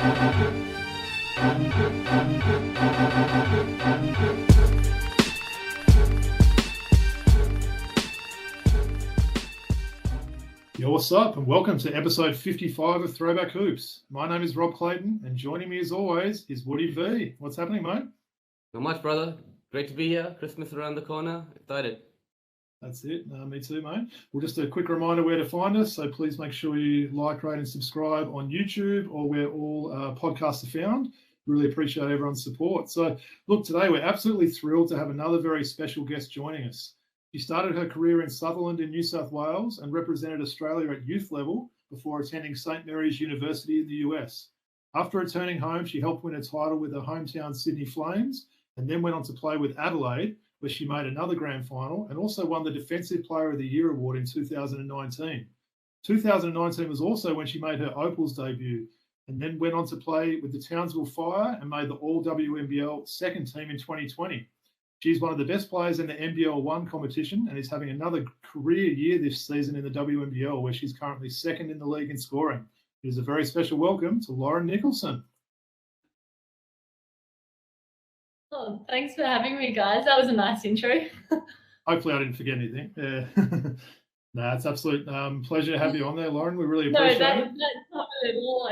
Yo, what's up, and welcome to episode 55 of Throwback Hoops. My name is Rob Clayton, and joining me as always is Woody V. What's happening, mate? Not much, brother. Great to be here. Christmas around the corner. Excited. That's it. Me too, mate. Well, just a quick reminder where to find us. So please make sure you like, rate, and subscribe on YouTube or where all podcasts are found. Really appreciate everyone's support. So, look, today we're absolutely thrilled to have another very special guest joining us. She started her career in Sutherland in New South Wales and represented Australia at youth level before attending St Mary's University in the US. After returning home, she helped win a title with her hometown Sydney Flames and then went on to play with Adelaide, where she made another grand final and also won the Defensive Player of the Year award in 2019. 2019 was also when she made her Opals debut and then went on to play with the Townsville Fire and made the All WNBL second team in 2020. She's one of the best players in the NBl1 competition and is having another career year this season in the WNBL, where she's currently second in the league in scoring. It is a very special welcome to Lauren Nicholson. Oh, thanks for having me, guys. That was a nice intro. Hopefully I didn't forget anything. Yeah. No, it's an absolute pleasure to have you on there, Lauren. We really appreciate it. No, that's not at all.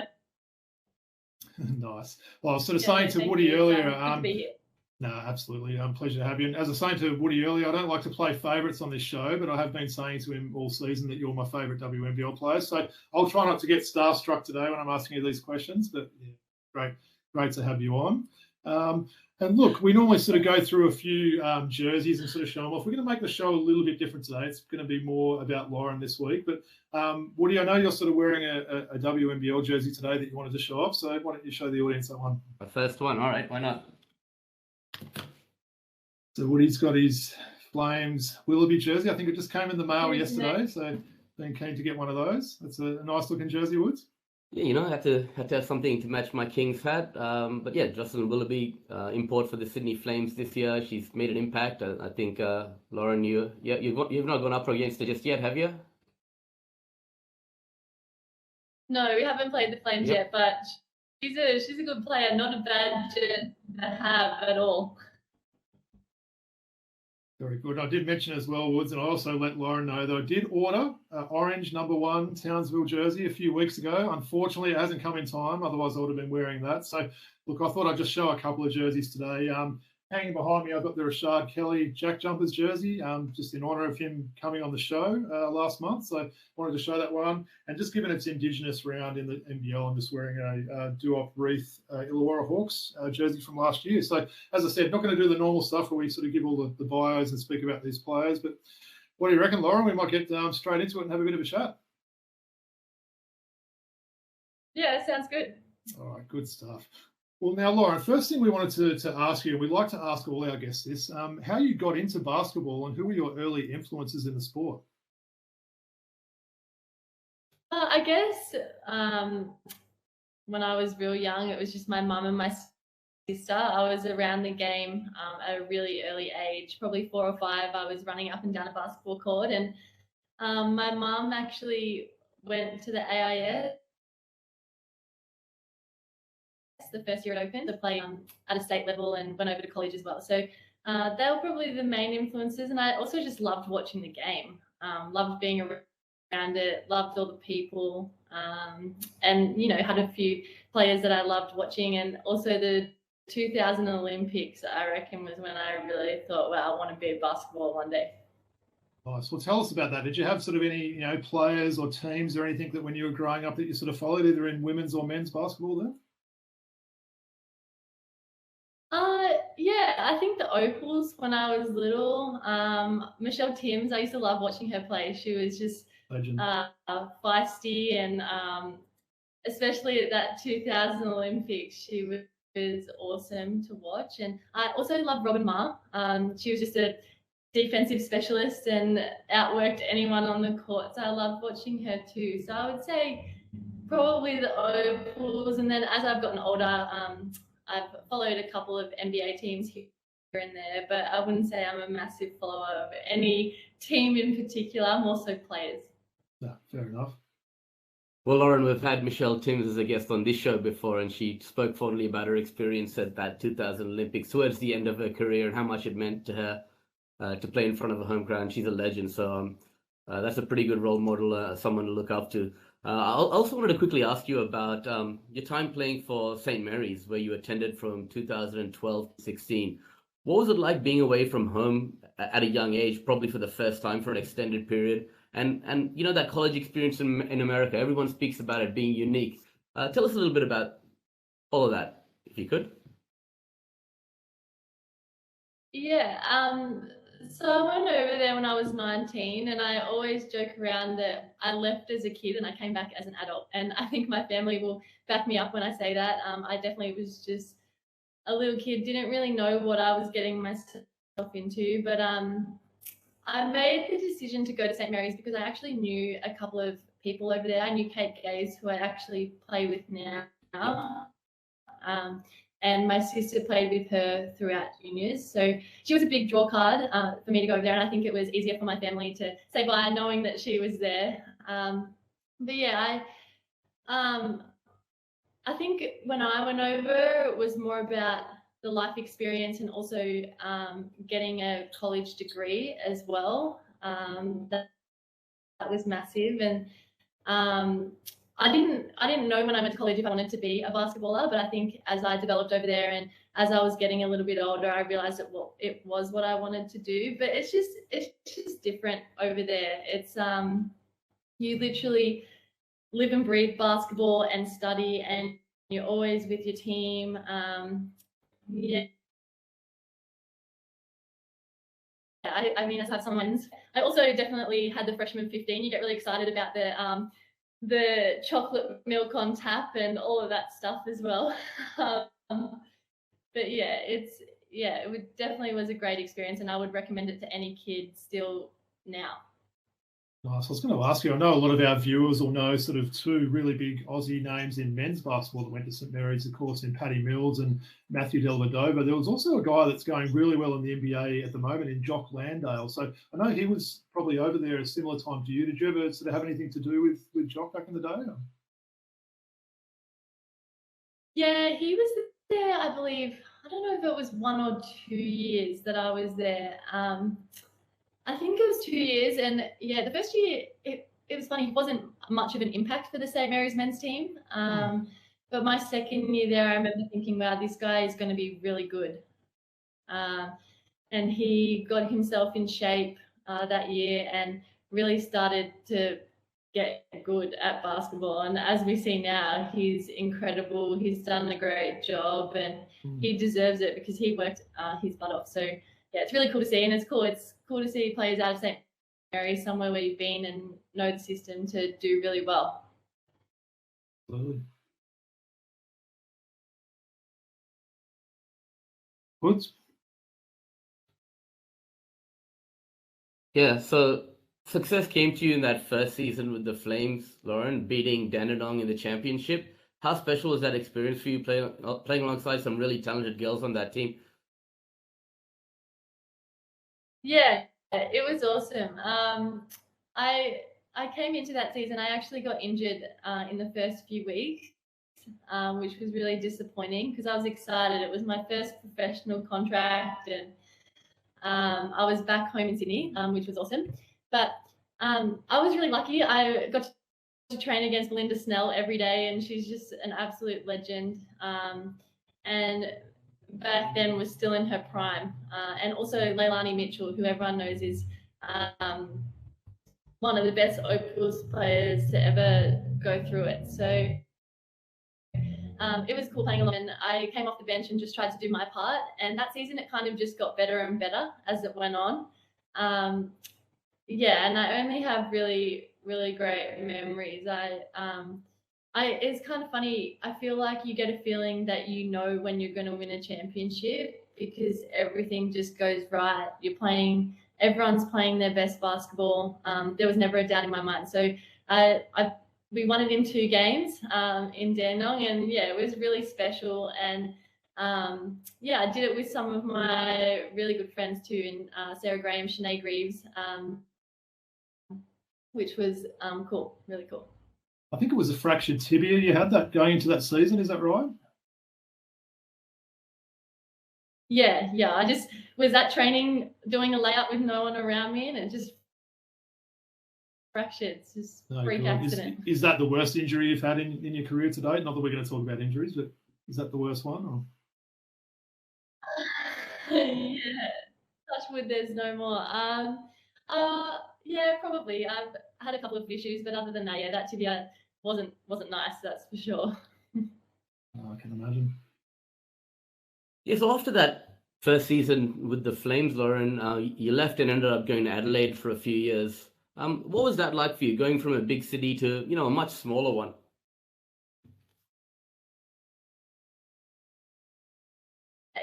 Nice. Well, I was sort of saying to Woody earlier. Good to be here. No, absolutely. Pleasure to have you. And as I was saying to Woody earlier, I don't like to play favourites on this show, but I have been saying to him all season that you're my favourite WNBL player. So I'll try not to get starstruck today when I'm asking you these questions, but yeah, great to have you on. And look, we normally sort of go through a few jerseys and sort of show them off. We're going to make the show a little bit different today. It's going to be more about Lauren this week. But Woody, I know you're sort of wearing a WNBL jersey today that you wanted to show off. So why don't you show the audience that one? The first one. All right. Why not? So Woody's got his Flames Willoughby jersey. I think it just came in the mail yesterday. So been keen to get one of those. That's a nice looking jersey, Woods. Yeah, I had to have something to match my Kings hat. But yeah, Jocelyn Willoughby, import for the Sydney Flames this year. She's made an impact. I think Lauren, you've not gone up against her just yet, have you? No, we haven't played the Flames yet, but she's a good player. Not a bad jersey to have at all. Very good. I did mention as well, Woods, and I also let Lauren know that I did order orange #1 Townsville jersey a few weeks ago. Unfortunately, it hasn't come in time. Otherwise, I would have been wearing that. So, look, I thought I'd just show a couple of jerseys today. Hanging behind me, I've got the Rashard Kelly Jack Jumpers jersey, just in honour of him coming on the show last month. So I wanted to show that one. And just given its Indigenous round in the NBL, I'm just wearing a Duop Reath Illawarra Hawks jersey from last year. So as I said, not going to do the normal stuff where we sort of give all the bios and speak about these players. But what do you reckon, Lauren? We might get straight into it and have a bit of a chat. Yeah, sounds good. All right, good stuff. Well, now, Lauren, first thing we wanted to ask you, and we'd like to ask all our guests this, how you got into basketball and who were your early influences in the sport? I guess when I was real young, it was just my mum and my sister. I was around the game at a really early age, probably 4 or 5. I was running up and down a basketball court, and my mum actually went to the AIS the first year it opened to play at a state level, and went over to college as well. So they were probably the main influences. And I also just loved watching the game, loved being around it, loved all the people, and, had a few players that I loved watching. And also the 2000 Olympics, I reckon, was when I really thought, wow, I want to be a basketball one day. Nice. Well, tell us about that. Did you have sort of any, players or teams or anything that when you were growing up that you sort of followed, either in women's or men's basketball then? Yeah, I think the Opals when I was little. Michelle Timms, I used to love watching her play. She was just feisty, and especially at that 2000 Olympics, she was awesome to watch. And I also love Robin Ma. She was just a defensive specialist and outworked anyone on the court. So I loved watching her too. So I would say probably the Opals. And then as I've gotten older, I've followed a couple of NBA teams here and there, but I wouldn't say I'm a massive follower of any team in particular. I'm also players. No, fair enough. Well, Lauren, we've had Michelle Timms as a guest on this show before, and she spoke fondly about her experience at that 2000 Olympics towards the end of her career and how much it meant to her to play in front of a home crowd. She's a legend, so that's a pretty good role model, someone to look up to. I also wanted to quickly ask you about your time playing for St. Mary's, where you attended from 2012 to 16. What was it like being away from home at a young age, probably for the first time for an extended period? And you know, that college experience in America, everyone speaks about it being unique. Tell us a little bit about all of that, if you could. Yeah, so I went over there when I was 19, and I always joke around that I left as a kid and I came back as an adult. And I think my family will back me up when I say that. I definitely was just a little kid, didn't really know what I was getting myself into, but I made the decision to go to St. Mary's because I actually knew a couple of people over there. I knew Kate Gaze, who I actually play with now. And my sister played with her throughout juniors. So she was a big draw card for me to go over there. And I think it was easier for my family to say bye knowing that she was there. But yeah, I think when I went over, it was more about the life experience and also getting a college degree as well. That was massive. And I didn't know when I went to college if I wanted to be a basketballer, but I think as I developed over there and as I was getting a little bit older, I realized that it was what I wanted to do. But it's just different over there. It's you literally live and breathe basketball and study, and you're always with your team. Yeah. I mean, I have some wins. I also definitely had the freshman 15. You get really excited about the chocolate milk on tap and all of that stuff as well. But yeah, it definitely was a great experience, and I would recommend it to any kid still now. Nice. I was going to ask you, I know a lot of our viewers will know sort of two really big Aussie names in men's basketball that went to St. Mary's, of course, in Paddy Mills and Matthew Dellavedova. There was also a guy that's going really well in the NBA at the moment in Jock Landale. So I know he was probably over there at a similar time to you. Did you ever sort of have anything to do with Jock back in the day? Yeah, he was there, I believe. I don't know if it was 1 or 2 years that I was there. I think it was 2 years, and yeah, the first year it was funny. He wasn't much of an impact for the St. Mary's men's team, but my second year there, I remember thinking, wow, this guy is going to be really good. And he got himself in shape that year and really started to get good at basketball. And as we see now, he's incredible. He's done a great job, and he deserves it because he worked his butt off. So yeah, it's really cool to see, and it's cool to see players out of St. Mary's, somewhere where you've been and know the system, to do really well. Absolutely. Woods? Yeah, so success came to you in that first season with the Flames, Lauren, beating Dandenong in the championship. How special was that experience for you playing alongside some really talented girls on that team? Yeah, it was awesome. I came into that season, I actually got injured in the first few weeks, which was really disappointing because I was excited. It was my first professional contract, and I was back home in Sydney, which was awesome. But I was really lucky. I got to train against Belinda Snell every day, and she's just an absolute legend. And back then was still in her prime. And also Leilani Mitchell, who everyone knows is one of the best Opals players to ever go through it. So it was cool playing along, and I came off the bench and just tried to do my part. And that season, it kind of just got better and better as it went on. Yeah, and I only have really, really great memories. It's kind of funny. I feel like you get a feeling that you know when you're going to win a championship because everything just goes right. Everyone's playing their best basketball. There was never a doubt in my mind. So we won it in 2 games in Dandenong, and yeah, it was really special. And yeah, I did it with some of my really good friends too, and Sarah Graham, Sinead Greaves, which was cool, really cool. I think it was a fractured tibia you had that going into that season. Is that right? Yeah. I just was at training doing a layup with no one around me, and it just fractured. It's just freak accident. Is that the worst injury you've had in your career to date? Not that we're going to talk about injuries, but is that the worst one? Or? Yeah. Touch wood, there's no more. Yeah, probably. I've had a couple of issues, but other than that, yeah, that tibia wasn't nice. That's for sure. I can imagine. Yeah, so after that first season with the Flames, Lauren, you left and ended up going to Adelaide for a few years. What was that like for you, going from a big city to, a much smaller one?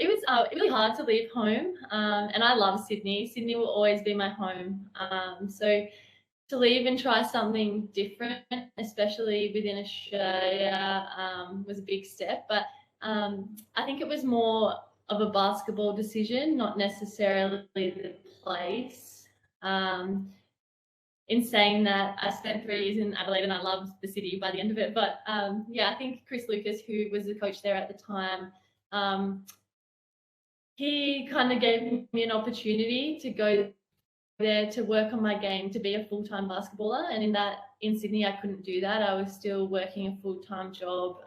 It was really hard to leave home, and I love Sydney. Sydney will always be my home. So to leave and try something different, especially within Australia, was a big step. But I think it was more of a basketball decision, not necessarily the place. In saying that, I spent 3 years in Adelaide and I loved the city by the end of it. But yeah, I think Chris Lucas, who was the coach there at the time, he kind of gave me an opportunity to go there to work on my game, to be a full-time basketballer. And in Sydney, I couldn't do that. I was still working a full-time job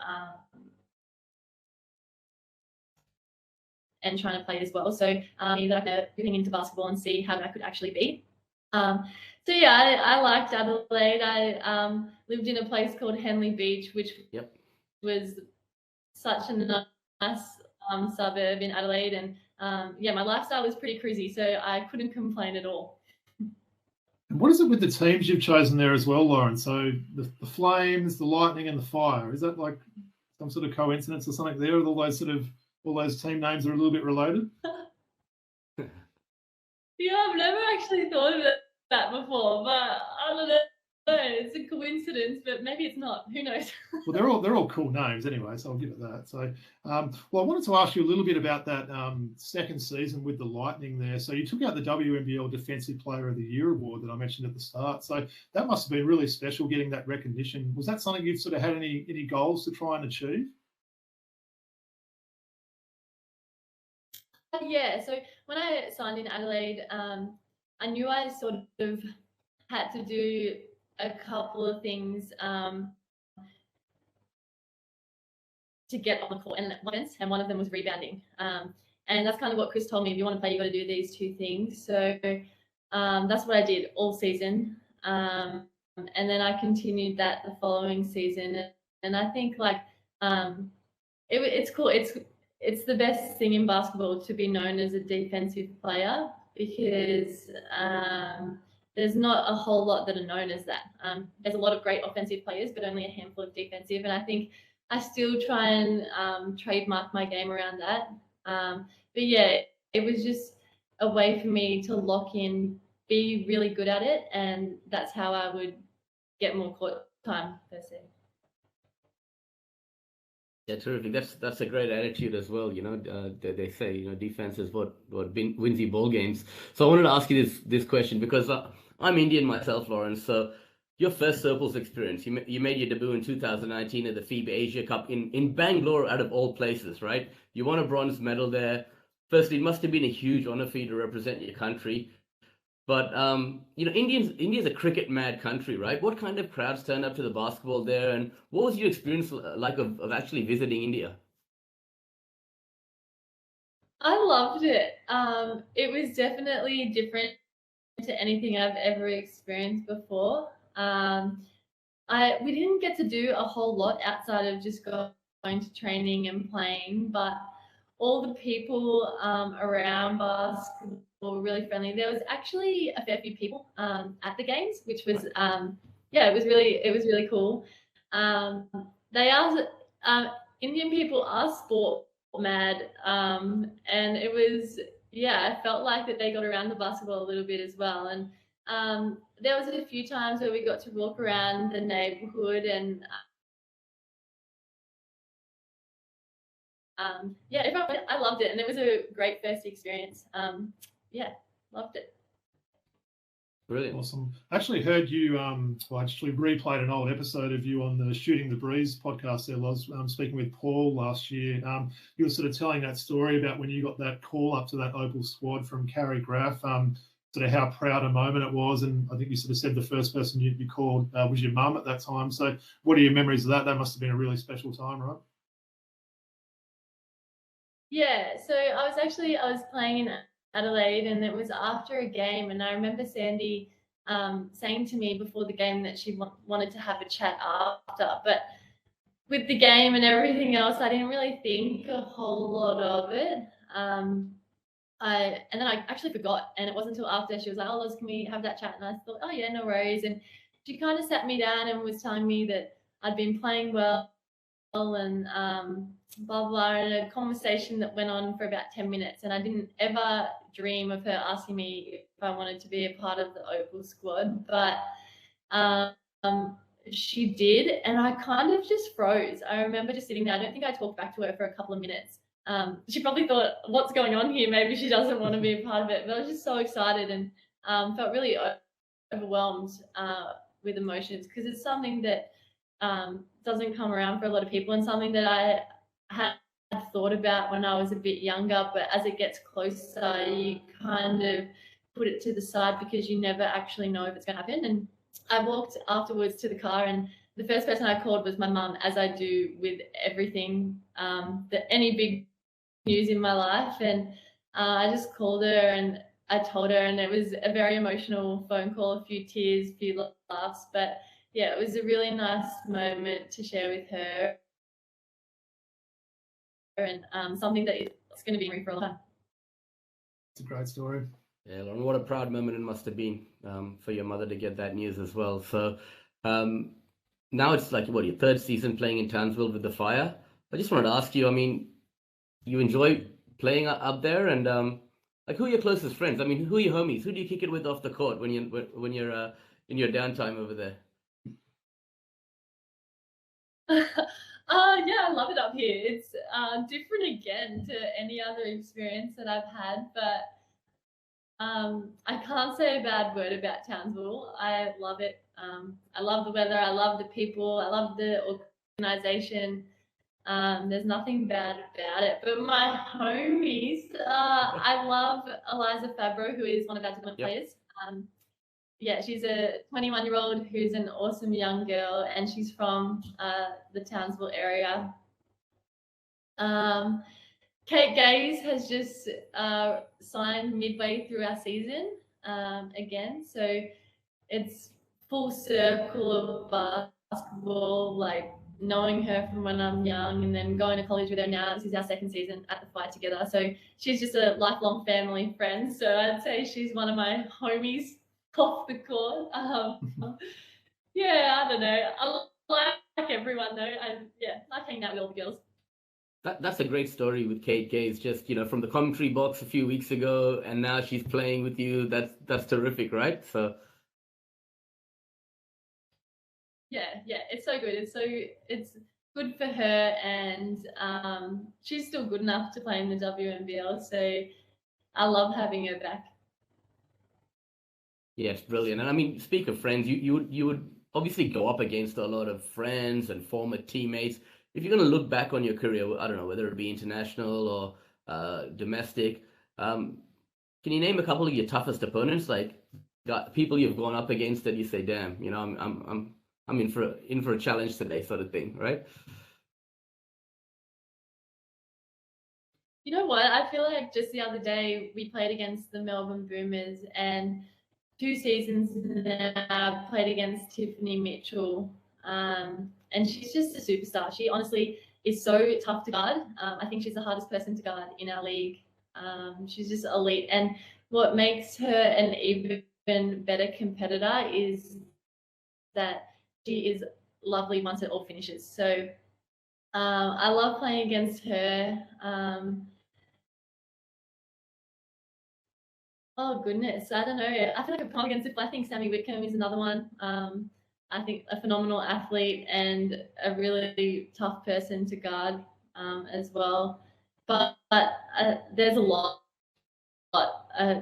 and trying to play as well. So that I could getting into basketball and see how I could actually be. So yeah, I liked Adelaide. I lived in a place called Henley Beach, which was such a nice suburb in Adelaide, and yeah, my lifestyle was pretty cruisy, so I couldn't complain at all. And what is it with the teams you've chosen there as well, Lauren? So the Flames, the Lightning, and the Fire. Is that like some sort of coincidence or something there? All those team names are a little bit related. Yeah, I've never actually thought of that before, but I don't know. It's a coincidence, but maybe it's not. Who knows? Well, they're all cool names anyway, so I'll give it that. So, well, I wanted to ask you a little bit about that second season with the Lightning there. So you took out the WNBL Defensive Player of the Year award that I mentioned at the start. So that must have been really special getting that recognition. Was that something you've sort of had any goals to try and achieve? Yeah, so when I signed in Adelaide, I knew I sort of had to do a couple of things to get on the court and one of them was rebounding. And that's kind of what Chris told me. If you want to play, you got to do these 2 things. So that's what I did all season. And then I continued that the following season. And I think it's cool. It's the best thing in basketball to be known as a defensive player, because there's not a whole lot that are known as that. There's a lot of great offensive players, but only a handful of defensive. And I think I still try and trademark my game around that. But yeah, it was just a way for me to lock in, be really good at it, and that's how I would get more court time per se. Yeah, terrific. That's a great attitude as well. They say defense is what wins you ball games. So I wanted to ask you this question because I'm Indian myself, Lauren. So your first Opals experience, you made your debut in 2019 at the FIBA Asia Cup in Bangalore, out of all places, right? You won a bronze medal there. Firstly, it must have been a huge honor for you to represent your country. But India's a cricket mad country, right? What kind of crowds turned up to the basketball there, and what was your experience like of actually visiting India? I loved it. It was definitely different to anything I've ever experienced before. We didn't get to do a whole lot outside of just going to training and playing, but all the people around basketball were really friendly. There was actually a fair few people at the games, which was it was really cool. They are Indian people are sport mad, and it was I felt like that they got around the basketball a little bit as well. And there was a few times where we got to walk around the neighborhood and everyone, I loved it, and it was a great first experience. Loved it. Brilliant. Awesome. I actually heard you, I actually replayed an old episode of you on the Shooting the Breeze podcast there, Loz, speaking with Paul last year. You were sort of telling that story about when you got that call up to that Opal squad from Carrie Graff, sort of how proud a moment it was. And I think you sort of said the first person you called was your mum at that time. So what are your memories of that? That must have been a really special time, right? Yeah, so I was playing in Adelaide, and it was after a game, and I remember Sandy saying to me before the game that she wanted to have a chat after, but with the game and everything else, I didn't really think a whole lot of it. And then I actually forgot, and it wasn't until after she was like, "Oh, Loz, can we have that chat?" And I thought, "Oh yeah, no worries." And she kind of sat me down and was telling me that I'd been playing well and blah blah, and a conversation that went on for about 10 minutes, and I didn't ever dream of her asking me if I wanted to be a part of the Opal squad, but she did, and I kind of just froze. I remember just sitting there. I don't think I talked back to her for a couple of minutes. She probably thought, what's going on here? Maybe she doesn't want to be a part of it, but I was just so excited and felt really overwhelmed with emotions, because it's something that doesn't come around for a lot of people, and something that I had thought about when I was a bit younger, but as it gets closer, you kind of put it to the side because you never actually know if it's going to happen. And I walked afterwards to the car, and the first person I called was my mum, as I do with everything, that any big news in my life. And I just called her and I told her, and it was a very emotional phone call, a few tears, a few laughs, but yeah, it was a really nice moment to share with her, and something that is going to be me for a long time. It's a great story. Yeah, Lauren, what a proud moment it must have been for your mother to get that news as well. So now it's like, what, your third season playing in Townsville with the Fire. I just wanted to ask you, I mean, you enjoy playing up there, and like, who are your closest friends? I mean, who are your homies? Who do you kick it with off the court when you're in your downtime over there? Yeah, I love it up here. It's different again to any other experience that I've had, but I can't say a bad word about Townsville. I love it. I love the weather. I love the people. I love the organisation. There's nothing bad about it. But my homies, I love Eliza Fabro, who is one of our development players. Yeah, she's a 21-year-old who's an awesome young girl, and she's from the Townsville area. Kate Gaze has just signed midway through our season again, so it's full circle of basketball, like knowing her from when I'm young and then going to college with her now. This is our second season at the Fire together, so she's just a lifelong family friend, so I'd say she's one of my homies off the court. Yeah, I don't know. I like everyone though. I like hanging out with all the girls. That's a great story with Kate Gaze, just, from the commentary box a few weeks ago, and now she's playing with you. That's terrific, right? So yeah, it's so good. It's good for her, and she's still good enough to play in the WNBL, so I love having her back. Yes, brilliant. And I mean, speak of friends, you would obviously go up against a lot of friends and former teammates. If you're going to look back on your career, I don't know, whether it be international or domestic, can you name a couple of your toughest opponents, like people you've gone up against that you say, damn, I'm in for a challenge today, sort of thing, right? You know what? I feel like just the other day we played against the Melbourne Boomers, and 2 seasons now I've played against Tiffany Mitchell. And she's just a superstar. She honestly is so tough to guard. I think she's the hardest person to guard in our league. She's just elite. And what makes her an even better competitor is that she is lovely once it all finishes. So I love playing against her. Oh goodness, I don't know. I feel like I've come against it. I think Sammy Whitcomb is another one. I think a phenomenal athlete and a really tough person to guard as well. But there's a lot.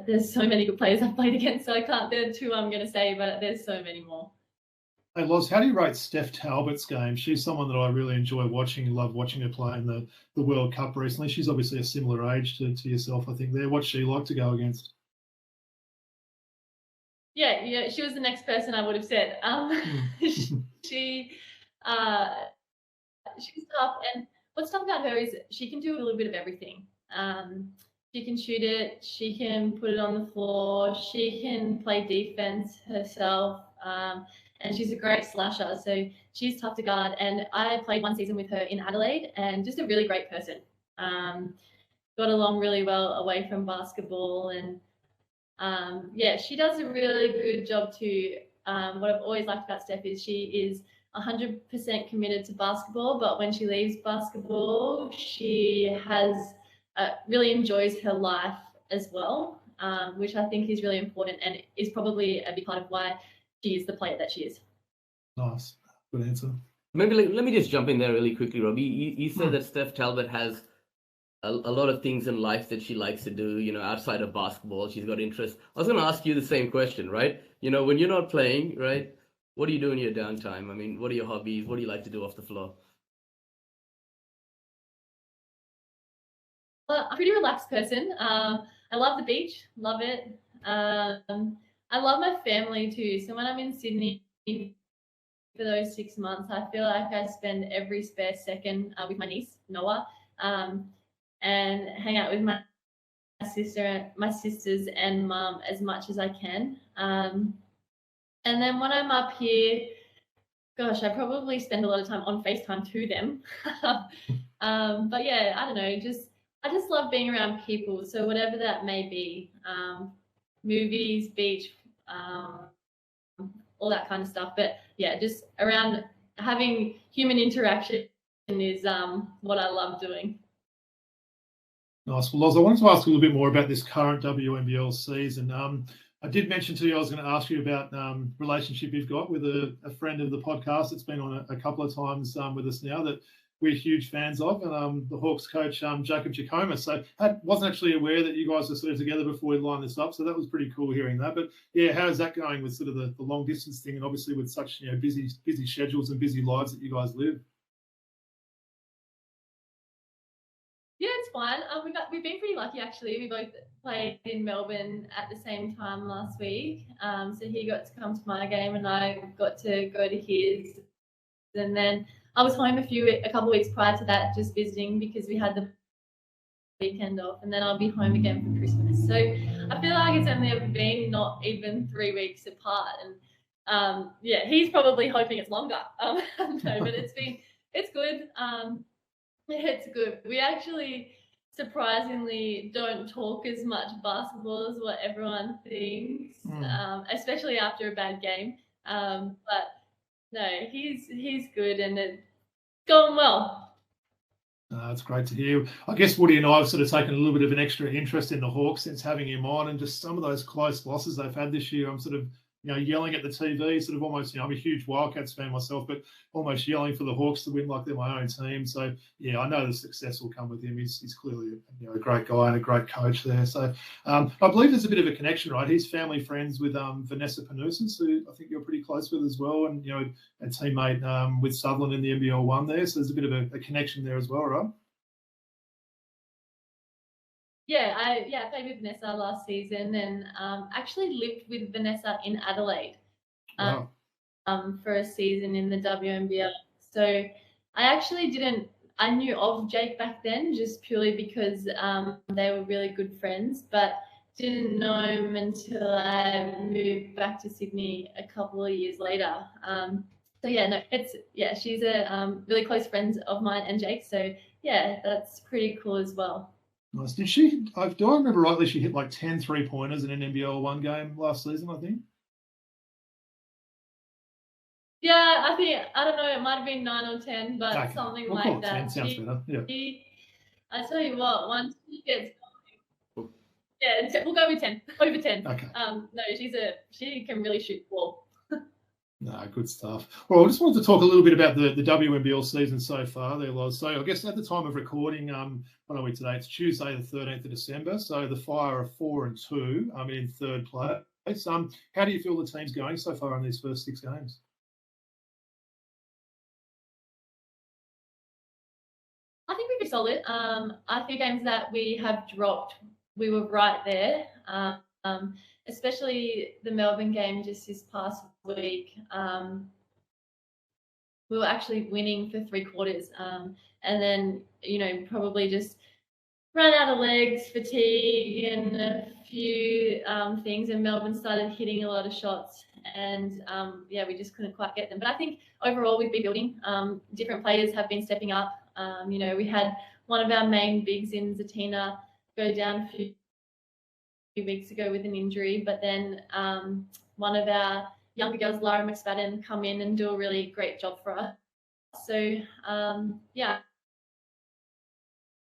there's so many good players I've played against, so I can't. There are two I'm going to say, but there's so many more. Hey, Loz, how do you rate Steph Talbot's game? She's someone that I really enjoy watching and love watching her play in the World Cup recently. She's obviously a similar age to yourself, I think, there. What's she like to go against? Yeah, she was the next person I would have said. She's tough, and what's tough about her is she can do a little bit of everything. She can shoot it, she can put it on the floor, she can play defense herself, and she's a great slasher. So she's tough to guard. And I played one season with her in Adelaide, and just a really great person. Got along really well away from basketball, and yeah, she does a really good job too. What I've always liked about Steph is she is 100% committed to basketball, but when she leaves basketball, she has really enjoys her life as well, which I think is really important and is probably a big part of why she is the player that she is. Nice, good answer. Maybe let me just jump in there really quickly, Robbie. You said that Steph Talbot has a lot of things in life that she likes to do, you know, outside of basketball. She's got interest. I was going to ask you the same question, right? You know, when you're not playing, right, what do you do in your downtime? I mean, what are your hobbies? What do you like to do off the floor? Well, I'm a pretty relaxed person. I love the beach, love it. I love my family too. So when I'm in Sydney for those 6 months, I feel like I spend every spare second with my niece, Noah, and hang out with my sisters and mum as much as I can. And then when I'm up here, gosh, I probably spend a lot of time on FaceTime to them. But yeah, I don't know, I just love being around people. So whatever that may be, movies, beach, all that kind of stuff. But yeah, just around having human interaction is what I love doing. Nice. Well, Loz, I wanted to ask a little bit more about this current WNBL season. I did mention to you I was going to ask you about relationship you've got with a friend of the podcast that's been on a couple of times with us now that we're huge fans of, and the Hawks coach, Jacob Jacoma. So I wasn't actually aware that you guys were sort of together before we lined this up. So that was pretty cool hearing that. But yeah, how is that going with sort of the long distance thing, and obviously with such busy schedules and busy lives that you guys live? Yeah, it's fine. We've been pretty lucky actually. We both played in Melbourne at the same time last week. So he got to come to my game and I got to go to his. And then I was home a couple of weeks prior to that, just visiting because we had the weekend off. And then I'll be home again for Christmas. So I feel like it's only ever been not even 3 weeks apart. And yeah, he's probably hoping it's longer. No, but it's good. It's good. We actually surprisingly don't talk as much basketball as what everyone thinks, especially after a bad game. But no, he's good and it's going well. It's great to hear. I guess Woody and I have sort of taken a little bit of an extra interest in the Hawks since having him on, and just some of those close losses they've had this year. I'm sort of yelling at the TV, sort of almost, I'm a huge Wildcats fan myself, but almost yelling for the Hawks to win like they're my own team. So, yeah, I know the success will come with him. He's clearly a great guy and a great coach there. So I believe there's a bit of a connection, right? He's family friends with Vanessa Panousis, who I think you're pretty close with as well, and, a teammate with Sutherland in the NBl1 there. So there's a bit of a connection there as well, right? Yeah, I played with Vanessa last season and actually lived with Vanessa in Adelaide for a season in the WNBL. So I knew of Jake back then just purely because they were really good friends, but didn't know him until I moved back to Sydney a couple of years later. So yeah, no, she's a really close friend of mine and Jake. So yeah, that's pretty cool as well. Nice. Do I remember rightly, she hit like 10 3-pointers in an NBL1 game last season, I think? Yeah, I don't know, it might have been 9 or 10, but something like that. 10 sounds better, yeah. I tell you what, once she gets going, yeah, we'll go with 10, over 10. Okay. No, she can really shoot the ball. No, good stuff. Well, I just wanted to talk a little bit about the WNBL season so far there, Loz. So I guess at the time of recording, what are we today? It's Tuesday, the 13th of December. So the Fire are 4-2 in third place. How do you feel the team's going so far in these first 6 games? I think we've been solid. I think games that we have dropped, we were right there. Especially the Melbourne game just this past week. We were actually winning for 3 quarters, and then probably just ran out of legs, fatigue, and a few things. And Melbourne started hitting a lot of shots, and we just couldn't quite get them. But I think overall we've been building. Different players have been stepping up. We had one of our main bigs in Zatina go down a few weeks ago with an injury, but then one of our younger girls, Lara McSpadden, come in and do a really great job for us. So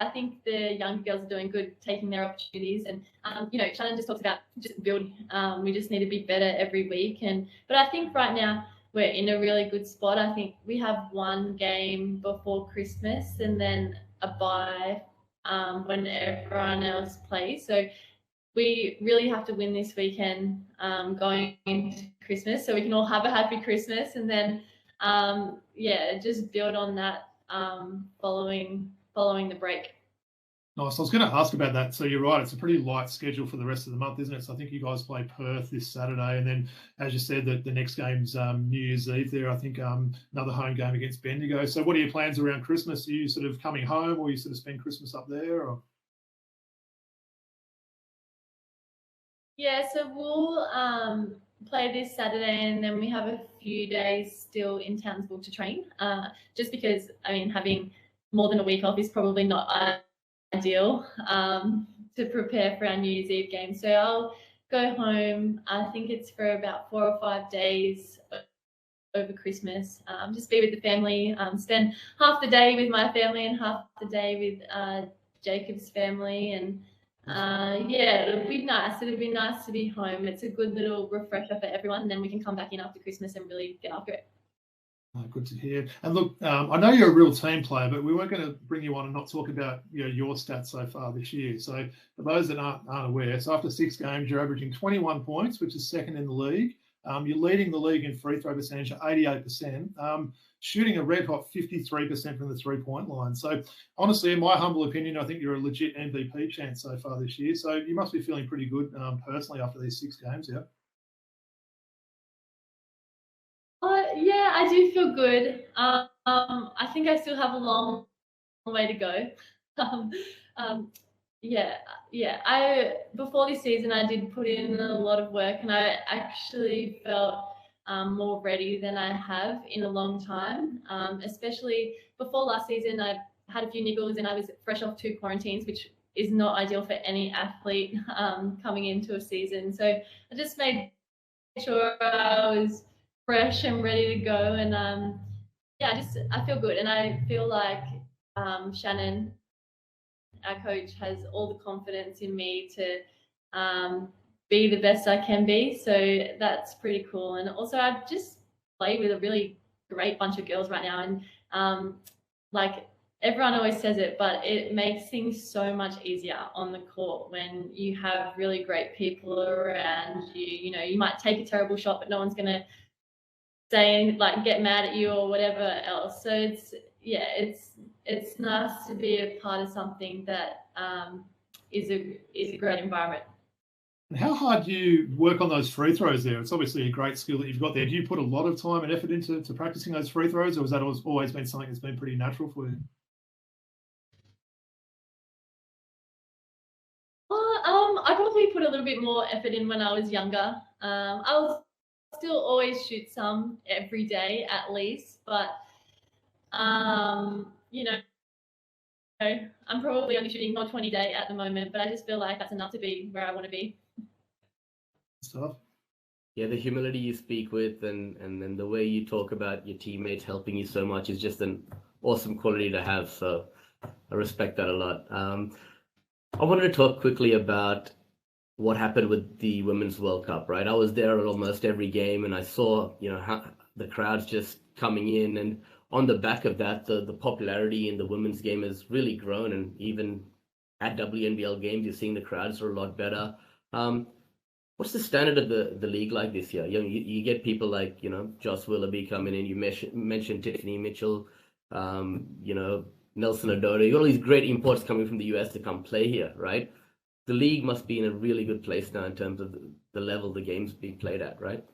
I think the younger girls are doing good, taking their opportunities, and Shannon just talks about just building. We just need to be better every week, but I think right now we're in a really good spot. I think we have 1 game before Christmas and then a bye when everyone else plays. So we really have to win this weekend going into Christmas, so we can all have a happy Christmas, and then just build on that following the break. Nice. I was going to ask about that. So you're right, it's a pretty light schedule for the rest of the month, isn't it? So I think you guys play Perth this Saturday, and then, as you said, the next game's New Year's Eve there. I think another home game against Bendigo. So what are your plans around Christmas? Are you sort of coming home, or you sort of spend Christmas up there? Or? Yeah, so we'll play this Saturday, and then we have a few days still in Townsville to train. Just because, having more than a week off is probably not ideal to prepare for our New Year's Eve game. So I'll go home. I think it's for about 4 or 5 days over Christmas. Just be with the family. Spend half the day with my family and half the day with Jacob's family, and it'll be nice. It'll be nice to be home. It's a good little refresher for everyone, and then we can come back in after Christmas and really get after it. Good to hear. And look, I know you're a real team player, but we weren't going to bring you on and not talk about your stats so far this year. So for those that aren't aware, so after 6 games, you're averaging 21 points, which is 2nd in the league. You're leading the league in free throw percentage at 88%, shooting a red hot 53% from the 3-point line. So honestly, in my humble opinion, I think you're a legit MVP chance so far this year. So you must be feeling pretty good personally after these 6 games, yeah? I do feel good. I think I still have a long way to go. Before this season, I did put in a lot of work, and I actually felt more ready than I have in a long time. Especially before last season, I had a few niggles, and I was fresh off 2 quarantines, which is not ideal for any athlete coming into a season. So I just made sure I was fresh and ready to go, and I feel good, and I feel like Shannon, our coach, has all the confidence in me to be the best I can be. So that's pretty cool. And also, I just play with a really great bunch of girls right now, and everyone always says it, but it makes things so much easier on the court when you have really great people around you. You might take a terrible shot, but no one's gonna say get mad at you or whatever else. So it's nice to be a part of something that is a great environment. And how hard do you work on those free throws there? It's obviously a great skill that you've got there. Do you put a lot of time and effort into practicing those free throws, or has that always been something that's been pretty natural for you? I probably put a little bit more effort in when I was younger. I'll still always shoot some every day at least, but I'm probably only shooting 20 a day at the moment, but I just feel like that's enough to be where I want to be. Stuff. Yeah, the humility you speak with, and then the way you talk about your teammates helping you so much is just an awesome quality to have. So I respect that a lot. I wanted to talk quickly about what happened with the Women's World Cup, right? I was there at almost every game, and I saw, the crowds just coming in, and on the back of that, the popularity in the women's game has really grown, and even at WNBL games, you're seeing the crowds are a lot better. What's the standard of the league like this year? You get people like, Joss Willoughby coming in. You mentioned Tiffany Mitchell, Nelson Ododa. You got all these great imports coming from the US to come play here, right? The league must be in a really good place now in terms of the level the game's being played at, right?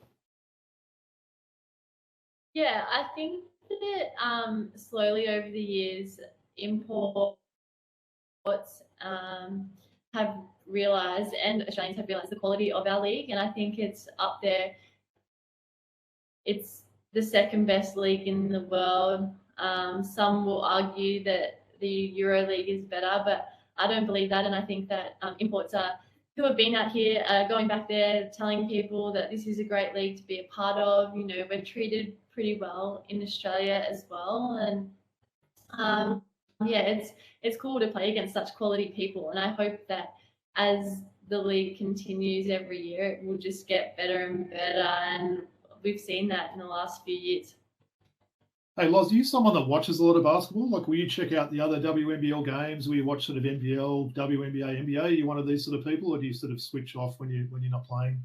Yeah, I think that slowly over the years, imports have realised, and Australians have realised, the quality of our league, and I think it's up there. It's the second best league in the world. Some will argue that the Euro League is better, but I don't believe that, and I think that imports who have been out here going back there telling people that this is a great league to be a part of. We're treated pretty well in Australia as well, and yeah, it's cool to play against such quality people, and I hope that as the league continues every year, it will just get better and better, and we've seen that in the last few years. Hey, Loz, are you someone that watches a lot of basketball? Like, will you check out the other WNBL games? Will you watch sort of NBL, WNBA, NBA? Are you one of these sort of people, or do you sort of switch off when you're not playing?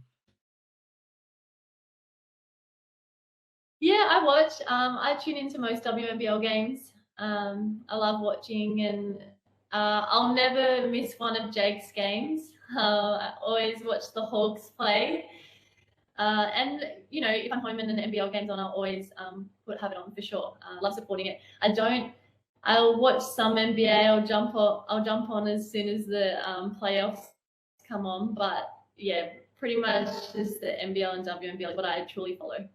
Yeah, I watch. I tune into most WNBL games. I love watching, and I'll never miss one of Jake's games. I always watch the Hawks play. And if I'm home and an NBL game's on, I'll always have it on for sure. Love supporting it. I'll watch some NBA. I'll jump on as soon as the playoffs come on. But yeah, pretty much just the NBL and WNBL is what I truly follow.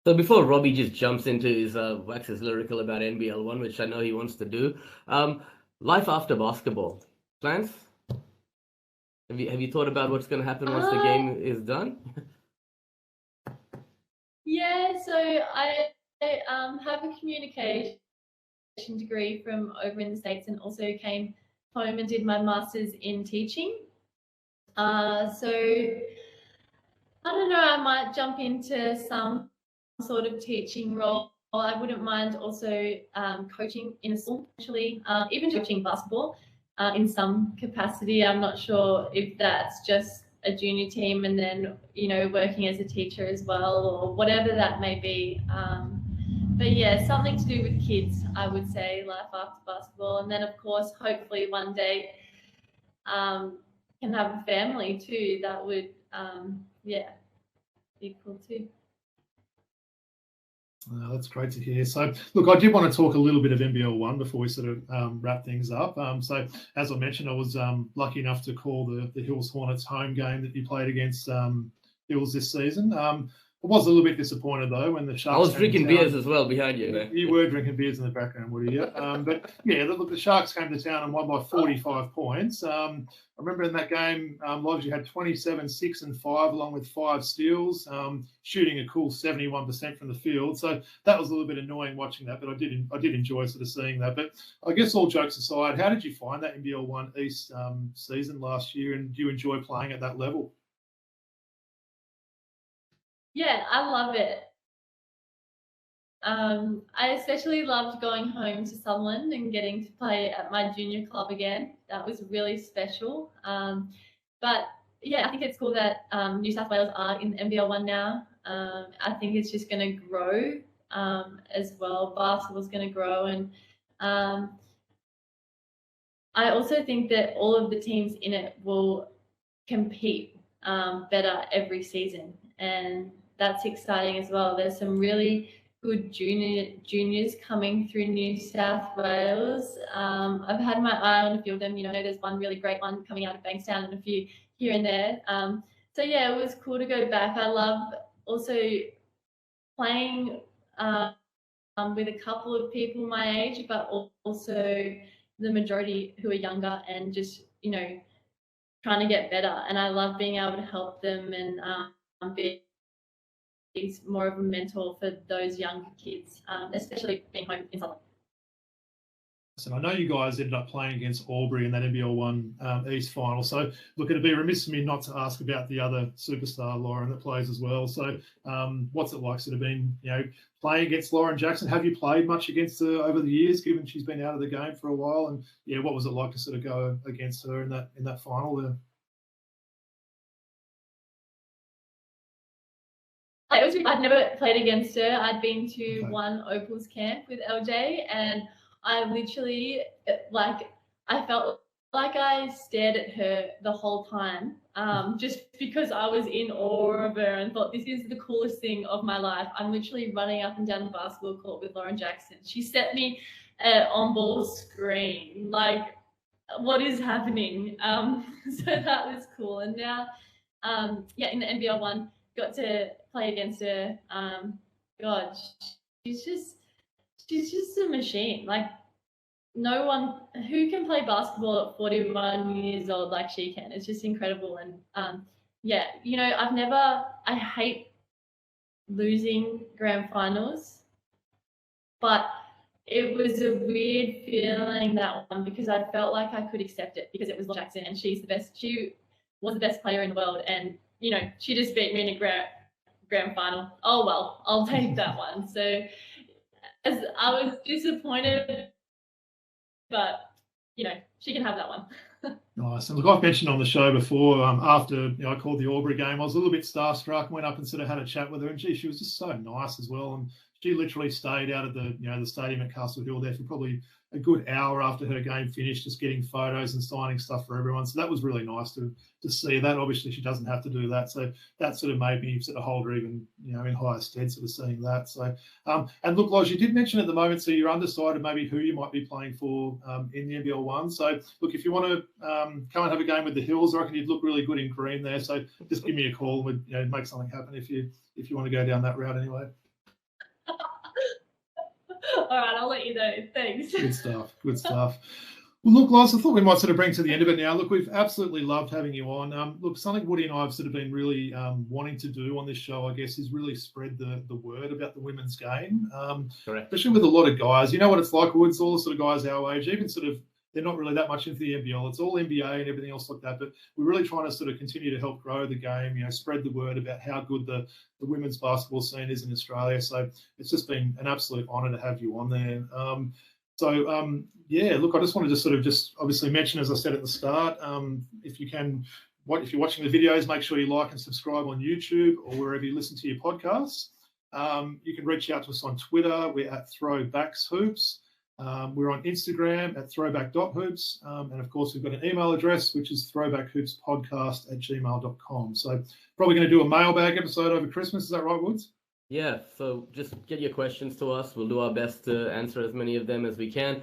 So before Robbie just jumps into his waxes lyrical about NBL1, which I know he wants to do, life after basketball plans. Have you thought about what's going to happen once the game is done? Yeah, so I have a communication degree from over in the States, and also came home and did my master's in teaching. So I don't know, I might jump into some sort of teaching role. I wouldn't mind also coaching in a school, actually, even coaching basketball. In some capacity. I'm not sure if that's just a junior team and then, working as a teacher as well, or whatever that may be. But yeah, something to do with kids, I would say, life after basketball. And then, of course, hopefully one day can have a family too. That would, be cool too. That's great to hear. So, look, I did want to talk a little bit of NBL1 before we sort of wrap things up. So, as I mentioned, I was lucky enough to call the Hills Hornets home game that you played against Hills this season. I was a little bit disappointed, though, when the Sharks... I was drinking beers as well behind you. You were drinking beers in the background, were you? But, yeah, look, the Sharks came to town and won by 45 points. I remember in that game, Lodge, you had 27, 6 and 5, along with 5 steals, shooting a cool 71% from the field. So that was a little bit annoying watching that, but I did enjoy sort of seeing that. But I guess all jokes aside, how did you find that NBL1 East season last year, and do you enjoy playing at that level? Yeah, I love it. I especially loved going home to Sutherland and getting to play at my junior club again. That was really special. But yeah, I think it's cool that New South Wales are in NBL1 now. I think it's just going to grow as well. Basketball's going to grow, and I also think that all of the teams in it will compete better every season, and that's exciting as well. There's some really good juniors coming through New South Wales. I've had my eye on a few of them. There's one really great one coming out of Bankstown and a few here and there. So yeah, it was cool to go back. I love also playing with a couple of people my age, but also the majority who are younger, and just trying to get better. And I love being able to help them and be more of a mentor for those younger kids, especially being home in Sutherland. And I know you guys ended up playing against Albury in that NBL1 East final. So, look, it'd be remiss of me not to ask about the other superstar, Lauren, that plays as well. So, what's it like sort of been, playing against Lauren Jackson? Have you played much against her over the years, given she's been out of the game for a while? And yeah, what was it like to sort of go against her in that final there? I'd never played against her. I'd been to one Opals camp with LJ, and I literally, I felt like I stared at her the whole time, just because I was in awe of her and thought, this is the coolest thing of my life. I'm literally running up and down the basketball court with Lauren Jackson. She set me on-ball screen. Like, what is happening? So that was cool. And now, in the NBL1, got to play against her. God, she's just a machine. Like, no one who can play basketball at 41 years old like she can. It's just incredible. And I hate losing grand finals, but it was a weird feeling, that one, because I felt like I could accept it because it was Lauren Jackson and she's the best. She was the best player in the world, and she just beat me in a grand final. Oh well, I'll take that one. So as I was disappointed, but she can have that one. Nice. And look, I've mentioned on the show before, after I called the Albury game, I was a little bit starstruck, went up and sort of had a chat with her, and she was just so nice as well. And she literally stayed out of the the stadium at Castle Hill there for probably a good hour after her game finished, just getting photos and signing stuff for everyone. So that was really nice to see that. Obviously, she doesn't have to do that, so that sort of made me sort of hold her even in higher stead, sort of seeing that. So and look, Loz, you did mention at the moment, so you're undecided maybe who you might be playing for in the NBL1. So look, if you want to come and have a game with the Hills, I reckon you'd look really good in green there. So just give me a call and we'd make something happen if you want to go down that route anyway. All right, I'll let you know. Thanks. Good stuff. Good stuff. Well, look, Loz, I thought we might sort of bring to the end of it now. Look, we've absolutely loved having you on. Look, something Woody and I have sort of been really wanting to do on this show, I guess, is really spread the word about the women's game. Correct. Especially with a lot of guys. You know what it's like, Woods, all the sort of guys our age, even sort of, they're not really that much into the NBL. It's all NBA and everything else like that. But we're really trying to sort of continue to help grow the game, spread the word about how good the women's basketball scene is in Australia. So it's just been an absolute honour to have you on there. Look, I just wanted to obviously mention, as I said at the start, if you're watching the videos, make sure you like and subscribe on YouTube or wherever you listen to your podcasts. You can reach out to us on Twitter. We're at Throwback Hoops. We're on Instagram at throwback.hoops. And of course, we've got an email address, which is throwbackhoopspodcast@gmail.com. So probably going to do a mailbag episode over Christmas. Is that right, Woods? Yeah, so just get your questions to us. We'll do our best to answer as many of them as we can.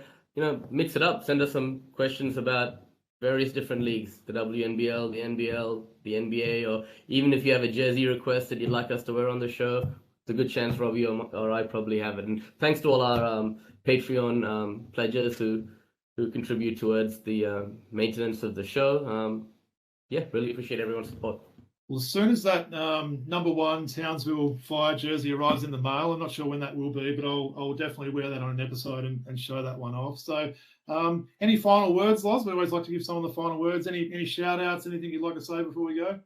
Mix it up. Send us some questions about various different leagues, the WNBL, the NBL, the NBA, or even if you have a jersey request that you'd like us to wear on the show, it's a good chance Robbie or I probably have it. And thanks to all our Patreon pledgers who contribute towards the maintenance of the show. Really appreciate everyone's support. Well, as soon as that number 1 Townsville Fire jersey arrives in the mail, I'm not sure when that will be, but I'll definitely wear that on an episode and show that one off. So any final words, Loz? We always like to give someone the final words. Any shout outs, anything you'd like to say before we go?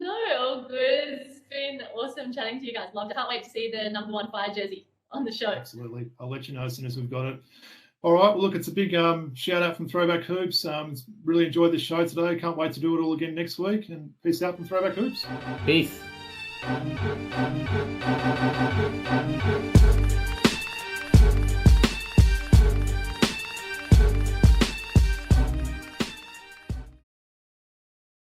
No, all good. It's been awesome chatting to you guys. Loved it. Can't wait to see the number 1 Fire jersey on the show. Absolutely. I'll let you know as soon as we've got it. All right. Well, look, it's a big shout out from Throwback Hoops. Really enjoyed this show today. Can't wait to do it all again next week. And peace out from Throwback Hoops. Peace.